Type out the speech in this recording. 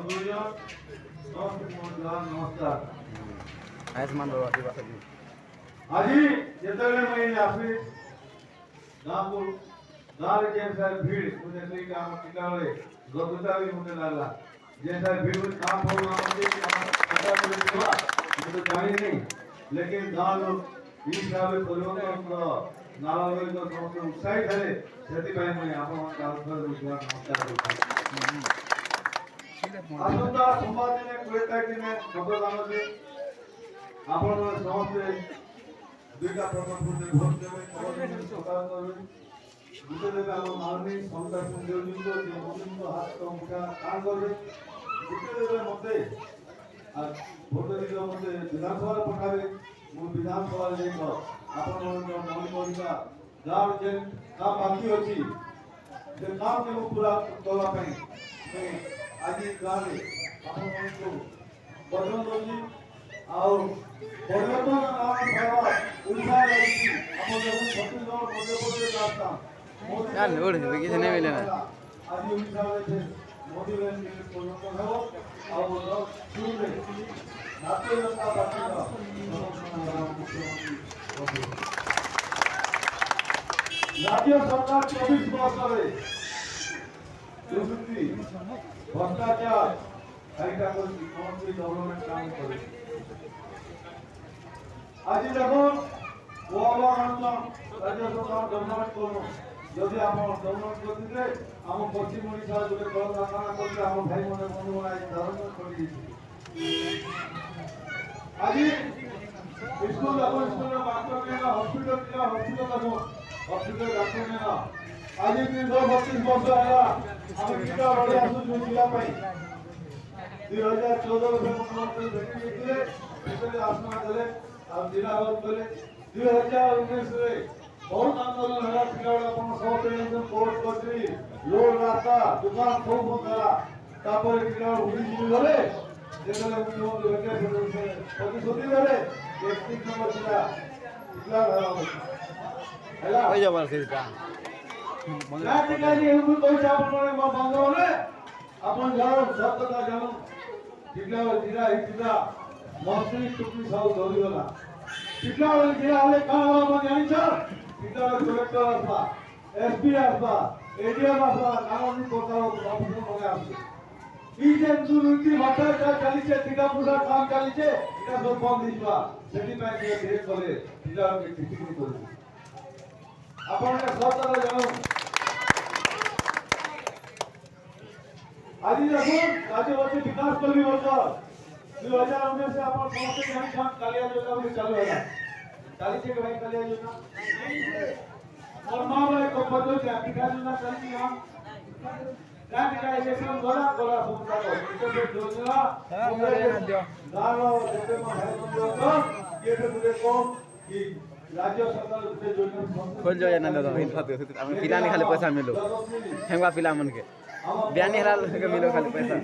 नमस्कार आयुष्मान बाबा की बात है आज जितने मैं आपसे गाँव को गाँव के जैसा भीड़ मुझे नहीं काम कितना वाले गलुता भी मुझे लगा जैसा भीड़ में काम हो रहा मुझे पता नहीं चला मुझे जानी नहीं लेकिन गाँव लोग इस हिसाब से परिवर्तन करो नाला लोग तो समस्त उत्साहित है सेठी भाई मैं आप लोगों का नमस्कार आसंता सोमवार दिन 20 तारीख दिन मतदान আছে আপনারা সমস্ত দুইটা প্রকল্প ভোট দেবেন সকাল করবেন বুঝে দেবে আমার মাননীয় সন্তান নিয়োজিত যে মনোনীত হাত মুখা কাজ করবে বুঝে দেবে মধ্যে আর ভোট দিলে মধ্যে বিধানসভা পঠাবে ମୁଁ ବିଧାନସଭାରେ ଯାଇ ଆପଣମାନଙ୍କ ମୌଳିକ ଯାହାର ଯେ କାମ ବାକି ଅଛି ସେ କାମକୁ ମୁଁ ପୁରା କରିବା ପାଇଁ ମୁଁ ଆଜି ଗାଁରେ ଆପଣମାନଙ୍କୁ ବଦଳ ଦେଉଛି ଆଉ ପରିବର୍ତ୍ତନ ନାମ ଭାବ ଓଡ଼ିଶାରେ ଅଛି ଆପଣ ଦେଖୁন ଛତିଶଗଡ଼ ମଧ୍ୟପ୍ରଦେଶ ରାସ୍ତା यार लोड है किसी नहीं मिले ना ଆଜି ଓଡ଼ିଶାରେ ମୋଦି ପରିବର୍ତ୍ତନ ହେବ ଆଉ ଶୁଣିଲେ भारतीय जनता पार्टी का राज्य सरकार 24 वर्ष में दुर्नीति भ्रष्टाचार ऐसा कोई गवर्नमेंट काम करे आज देखो वो राज्य सरकार गवर्नमेंट करो যদি আমার গভর্নমেন্ট করতে আমার পশ্চিম ওড়িশা জুড়ে কলকারখানা করতে আমার ভাই মনে বন্ধু মনে ধারণ করে দিয়েছে आज स्कूल अपन स्कूल में मास्टर ने ना हॉस्पिटल का हॉस्पिटल डॉक्टर ने ना आज 32 वर्ष आया हम कितना बड़े आंसू जिला पाई 2014 में मुख्यमंत्री भेटी थे इसलिए आसमान चले अब जिला बात बोले 2019 में बहुत आंदोलन हुआ पिलाड़ा अपन सब टेंशन कोर्ट कचरी रोड रास्ता दुकान खूब होता तापर पिलाड़ा उड़ी जिले गले যেখানে মুখ্যমন্ত্রী ভেটে ফেলেছে প্রতিশ্রুতি ধরে 31 নম্বর ছিল ইতলা হেলা ওই যাবার সেটা রাজকালি এমন কইছে আপনারা বান্ধবনে আপন জানো সব কথা জানো ইতলা জিরা ইতলা মন্ত্রী টুকরি সব ধরি গলা ইতলা জিরা হলে কাম আমরা জানিছ ইতলা কলেক্টর আসবা এসপি আসবা এডিএম আসবা নামনি কোথাও অফিস মনে আসবে এই যে দুর্নীতি ভাষা চালিছে টিকা পুরা কাম চালিছে এটা সব বন্ধ দিবা সেটি পাই যে ধীরে করে টিকাকে টিকিটি করে আপনারা সব কথা জানো আজ দেখুন কাজে হচ্ছে বিকাশ কর্মী বর্ষ 2019 से अपन समस्त जान काम कालिया योजना में चालू है चालीचे के भाई कालिया योजना और मां भाई को पदो से एप्लीकेशन ना चालीचे हम का इलेक्शन द्वारा द्वारा सुनता है इसे योजना गानो जैसे में है तो ये तो मुझे को कि राज्य सरकार से योजना खोल जो ना दादा हम पिला नहीं खाली पैसा मिलो हेंगा पिला मन के बियानी हरा के मिलो खाली पैसा